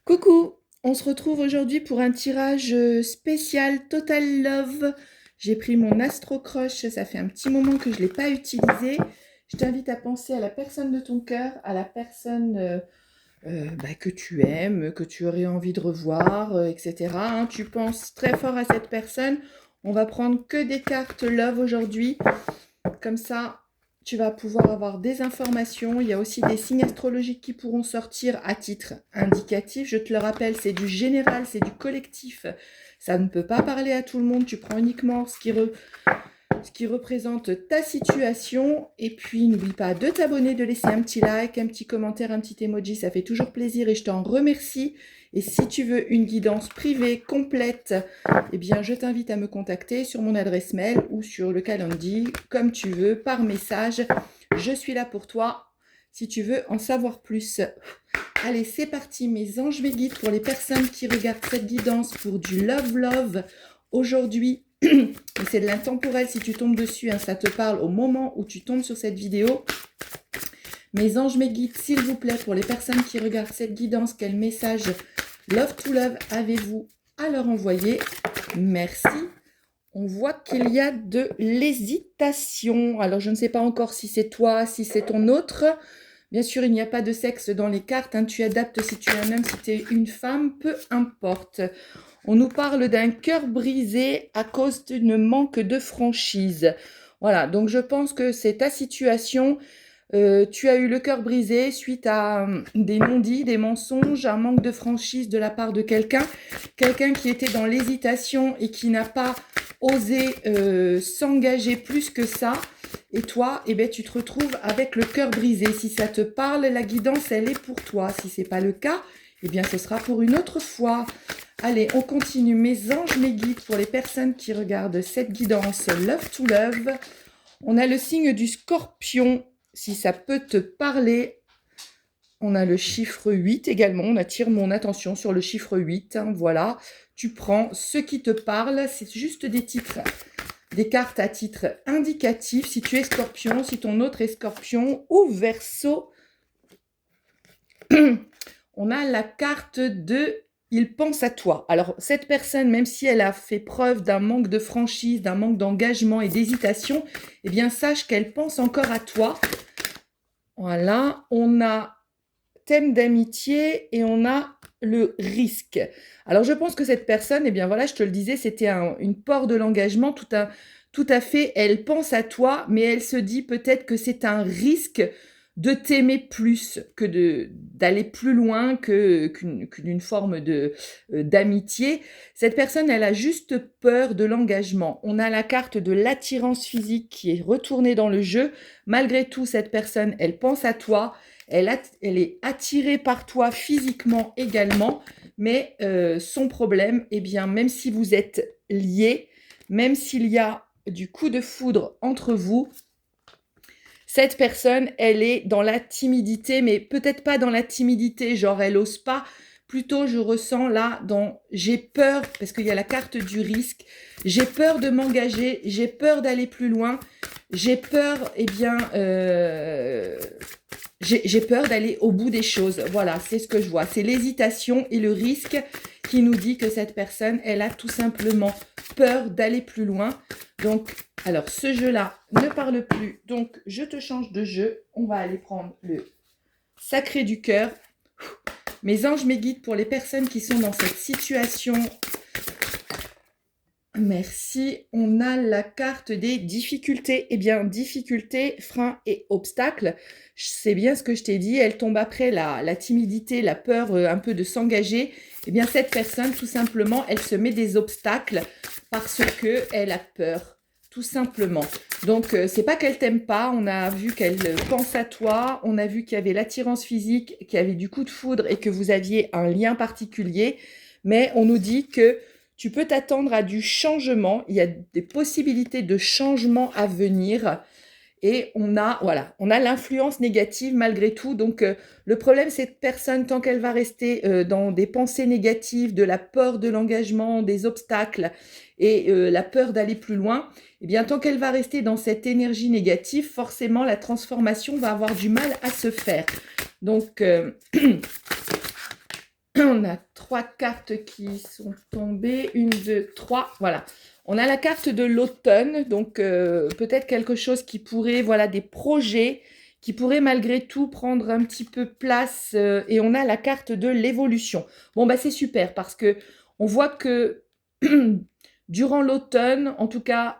Coucou, on se retrouve aujourd'hui pour un tirage spécial Total Love. J'ai pris mon Astro Crush, ça fait un petit moment que je ne l'ai pas utilisé. Je t'invite à penser à la personne de ton cœur, à la personne que tu aimes, que tu aurais envie de revoir, etc. hein. Tu penses très fort à cette personne. On va prendre que des cartes Love aujourd'hui. Comme ça, tu vas pouvoir avoir des informations. Il y a aussi des signes astrologiques qui pourront sortir à titre indicatif. Je te le rappelle, c'est du général, c'est du collectif. Ça ne peut pas parler à tout le monde. Tu prends uniquement ce qui représente ta situation. Et puis, n'oublie pas de t'abonner, de laisser un petit like, un petit commentaire, un petit emoji. Ça fait toujours plaisir et je t'en remercie. Et si tu veux une guidance privée complète, eh bien, je t'invite à me contacter sur mon adresse mail ou sur le calendrier, comme tu veux, par message. Je suis là pour toi si tu veux en savoir plus. Allez, c'est parti, mes anges, mes guides, pour les personnes qui regardent cette guidance pour du love aujourd'hui. C'est de l'intemporel si tu tombes dessus, hein, ça te parle au moment où tu tombes sur cette vidéo. Mes anges, mes guides, s'il vous plaît, pour les personnes qui regardent cette guidance, quel message Love to Love avez-vous à leur envoyer? Merci. On voit qu'il y a de l'hésitation. Alors, je ne sais pas encore si c'est toi, si c'est ton autre. Bien sûr, il n'y a pas de sexe dans les cartes. hein. Tu adaptes si tu es un homme, si tu es une femme, peu importe. On nous parle d'un cœur brisé à cause d'un manque de franchise. Voilà, donc je pense que c'est ta situation. Tu as eu le cœur brisé suite à des non-dits, des mensonges, un manque de franchise de la part de quelqu'un. Quelqu'un qui était dans l'hésitation et qui n'a pas osé s'engager plus que ça. Et toi, eh ben, tu te retrouves avec le cœur brisé. Si ça te parle, la guidance, elle est pour toi. Si ce n'est pas le cas, eh bien, ce sera pour une autre fois. Allez, on continue. Mes anges, mes guides, pour les personnes qui regardent cette guidance Love to Love. On a le signe du Scorpion, si ça peut te parler. On a le chiffre 8 également. On attire mon attention sur le chiffre 8. hein, voilà, tu prends ce qui te parle. C'est juste des titres, des cartes à titre indicatif. Si tu es Scorpion, si ton autre est Scorpion ou Verseau. On a la carte de il pense à toi. Alors, cette personne, même si elle a fait preuve d'un manque de franchise, d'un manque d'engagement et d'hésitation, eh bien, sache qu'elle pense encore à toi. Voilà, on a thème d'amitié et on a le risque. Alors, je pense que cette personne, eh bien, voilà, je te le disais, c'était une porte de l'engagement, tout à fait. Elle pense à toi, mais elle se dit peut-être que c'est un risque de t'aimer plus, que d'aller plus loin qu'une forme d'amitié. Cette personne, elle a juste peur de l'engagement. On a la carte de l'attirance physique qui est retournée dans le jeu. Malgré tout, cette personne, elle pense à toi. Elle est attirée par toi physiquement également. Mais son problème, eh bien, même si vous êtes liés, même s'il y a du coup de foudre entre vous, cette personne, elle est dans la timidité, mais peut-être pas dans la timidité, genre elle ose pas. Plutôt, je ressens là dans j'ai peur, parce qu'il y a la carte du risque. J'ai peur de m'engager, j'ai peur d'aller plus loin, j'ai peur, eh bien, j'ai peur d'aller au bout des choses. Voilà, c'est ce que je vois. C'est l'hésitation et le risque qui nous dit que cette personne, elle a tout simplement peur d'aller plus loin. Donc, alors, ce jeu-là ne parle plus. Donc, je te change de jeu. On va aller prendre le sacré du cœur. Mes anges, mes guides pour les personnes qui sont dans cette situation. Merci. On a la carte des difficultés. Eh bien, difficultés, freins et obstacles. C'est bien ce que je t'ai dit. Elle tombe après la timidité, la peur un peu de s'engager. Eh bien, cette personne, tout simplement, elle se met des obstacles parce qu'elle a peur, tout simplement. Donc, c'est pas qu'elle t'aime pas. On a vu qu'elle pense à toi. On a vu qu'il y avait l'attirance physique, qu'il y avait du coup de foudre et que vous aviez un lien particulier. Mais on nous dit que tu peux t'attendre à du changement. Il y a des possibilités de changement à venir. Et on a l'influence négative malgré tout. Donc, le problème, cette personne, tant qu'elle va rester dans des pensées négatives, de la peur de l'engagement, des obstacles et la peur d'aller plus loin, eh bien, tant qu'elle va rester dans cette énergie négative, forcément, la transformation va avoir du mal à se faire. Donc, On a 3 cartes qui sont tombées. 1, 2, 3. Voilà. On a la carte de l'automne. Donc, peut-être quelque chose qui pourrait, voilà, des projets qui pourraient malgré tout prendre un petit peu place. Et on a la carte de l'évolution. Bon, bah, c'est super parce que on voit que durant l'automne, en tout cas,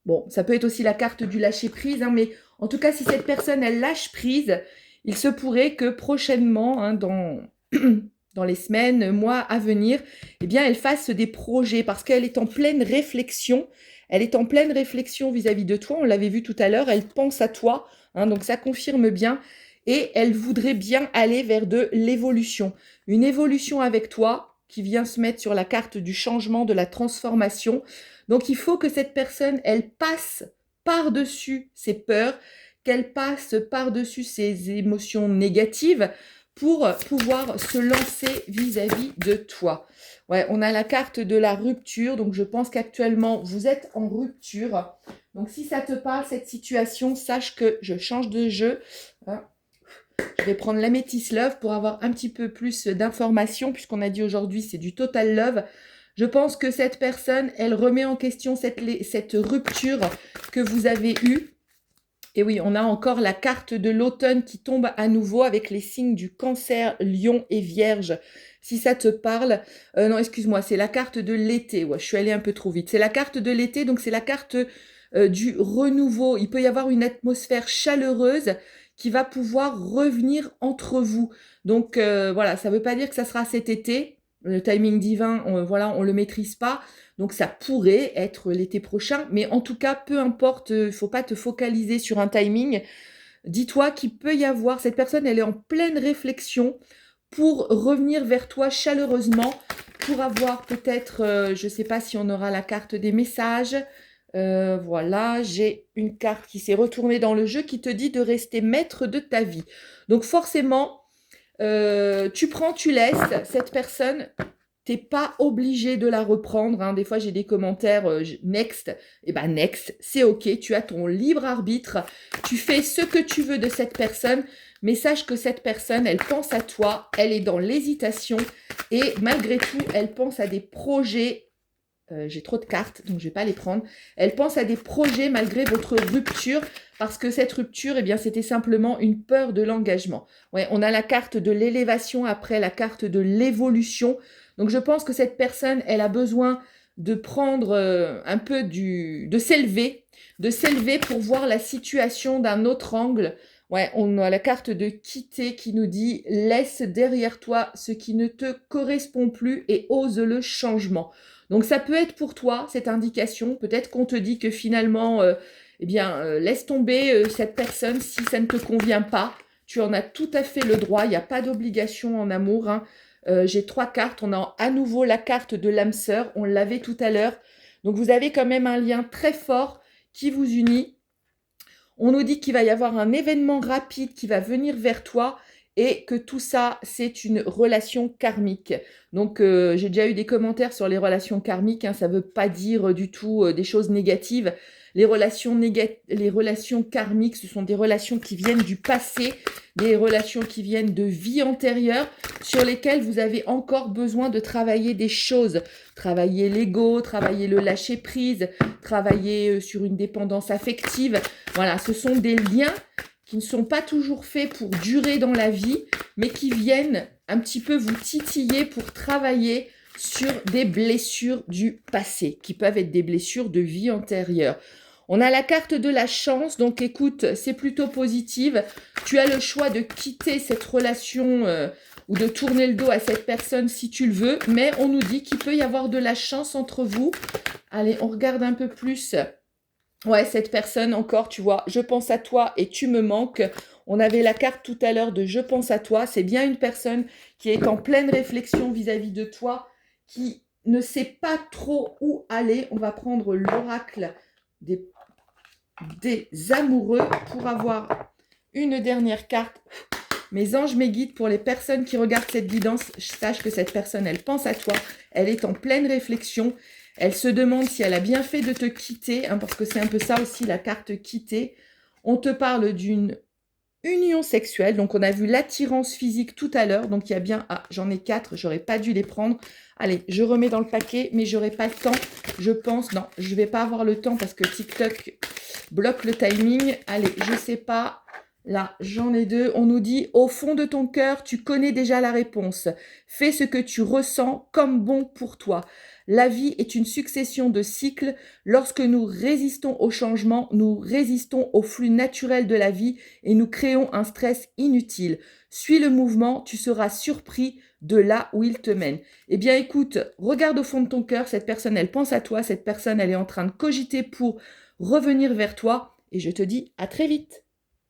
bon, ça peut être aussi la carte du lâcher-prise, hein, mais en tout cas, si cette personne, elle lâche prise, il se pourrait que prochainement, hein, dans les semaines, mois à venir, eh bien, elle fasse des projets parce qu'elle est en pleine réflexion. Elle est en pleine réflexion vis-à-vis de toi. On l'avait vu tout à l'heure. Elle pense à toi. Hein, donc, ça confirme bien. Et elle voudrait bien aller vers de l'évolution. Une évolution avec toi qui vient se mettre sur la carte du changement, de la transformation. Donc, il faut que cette personne, elle passe par-dessus ses peurs, qu'elle passe par-dessus ses émotions négatives pour pouvoir se lancer vis-à-vis de toi. Ouais, on a la carte de la rupture, donc je pense qu'actuellement, vous êtes en rupture. Donc, si ça te parle, cette situation, sache que je change de jeu. Je vais prendre l'Améthyst Love pour avoir un petit peu plus d'informations, puisqu'on a dit aujourd'hui, c'est du Total Love. Je pense que cette personne, elle remet en question cette rupture que vous avez eue. Et oui, on a encore la carte de l'automne qui tombe à nouveau avec les signes du Cancer, Lion et Vierge. Si ça te parle, non, excuse-moi, c'est la carte de l'été. Ouais, je suis allée un peu trop vite. C'est la carte de l'été, donc c'est la carte du renouveau. Il peut y avoir une atmosphère chaleureuse qui va pouvoir revenir entre vous. Donc voilà, ça ne veut pas dire que ça sera cet été. Le timing divin, voilà, on le maîtrise pas. Donc ça pourrait être l'été prochain, mais en tout cas, peu importe, il ne faut pas te focaliser sur un timing. Dis-toi qu'il peut y avoir, cette personne, elle est en pleine réflexion pour revenir vers toi chaleureusement, pour avoir peut-être, je ne sais pas si on aura la carte des messages. Voilà, j'ai une carte qui s'est retournée dans le jeu qui te dit de rester maître de ta vie. Donc forcément, tu prends, tu laisses cette personne. T'es pas obligé de la reprendre. Hein. Des fois, j'ai des commentaires next. Eh ben next, c'est ok. Tu as ton libre arbitre. Tu fais ce que tu veux de cette personne. Mais sache que cette personne, elle pense à toi. Elle est dans l'hésitation. Et malgré tout, elle pense à des projets. J'ai trop de cartes, donc je ne vais pas les prendre. Elle pense à des projets malgré votre rupture, parce que cette rupture, eh bien, c'était simplement une peur de l'engagement. Ouais, on a la carte de l'élévation après la carte de l'évolution. Donc, je pense que cette personne, elle a besoin de prendre un peu de s'élever pour voir la situation d'un autre angle. Ouais, on a la carte de quitter qui nous dit « Laisse derrière toi ce qui ne te correspond plus et ose le changement ». Donc, ça peut être pour toi, cette indication. Peut-être qu'on te dit que finalement, eh bien, laisse tomber cette personne si ça ne te convient pas. Tu en as tout à fait le droit. Il n'y a pas d'obligation en amour. Hein. J'ai 3 cartes. On a à nouveau la carte de l'âme sœur. On l'avait tout à l'heure. Donc, vous avez quand même un lien très fort qui vous unit. On nous dit qu'il va y avoir un événement rapide qui va venir vers toi et que tout ça, c'est une relation karmique. Donc, j'ai déjà eu des commentaires sur les relations karmiques. Hein, ça ne veut pas dire du tout des choses négatives. Les relations karmiques, ce sont des relations qui viennent du passé, des relations qui viennent de vie antérieure, sur lesquelles vous avez encore besoin de travailler des choses. Travailler l'ego, travailler le lâcher-prise, travailler sur une dépendance affective. Voilà, ce sont des liens qui ne sont pas toujours faits pour durer dans la vie, mais qui viennent un petit peu vous titiller pour travailler sur des blessures du passé, qui peuvent être des blessures de vie antérieure. On a la carte de la chance, donc écoute, c'est plutôt positive. Tu as le choix de quitter cette relation ou de tourner le dos à cette personne si tu le veux, mais on nous dit qu'il peut y avoir de la chance entre vous. Allez, on regarde un peu plus. Ouais, cette personne encore, tu vois, je pense à toi et tu me manques. On avait la carte tout à l'heure de je pense à toi. C'est bien une personne qui est en pleine réflexion vis-à-vis de toi, qui ne sait pas trop où aller. On va prendre l'oracle des amoureux pour avoir une dernière carte. Mes anges, mes guides, pour les personnes qui regardent cette guidance, sache que cette personne, elle pense à toi. Elle est en pleine réflexion. Elle se demande si elle a bien fait de te quitter, hein, parce que c'est un peu ça aussi, la carte quitter. On te parle d'une union sexuelle. Donc, on a vu l'attirance physique tout à l'heure. Donc, il y a bien... Ah, j'en ai 4, j'aurais pas dû les prendre. Allez, je remets dans le paquet, mais j'aurai pas le temps, je pense. Non, je vais pas avoir le temps parce que TikTok bloque le timing. Allez, je sais pas. Là, j'en ai 2. On nous dit, au fond de ton cœur, tu connais déjà la réponse. Fais ce que tu ressens comme bon pour toi. La vie est une succession de cycles. Lorsque nous résistons au changement, nous résistons au flux naturel de la vie et nous créons un stress inutile. Suis le mouvement, tu seras surpris de là où il te mène. Eh bien, écoute, regarde au fond de ton cœur, cette personne, elle pense à toi, cette personne, elle est en train de cogiter pour revenir vers toi et je te dis à très vite.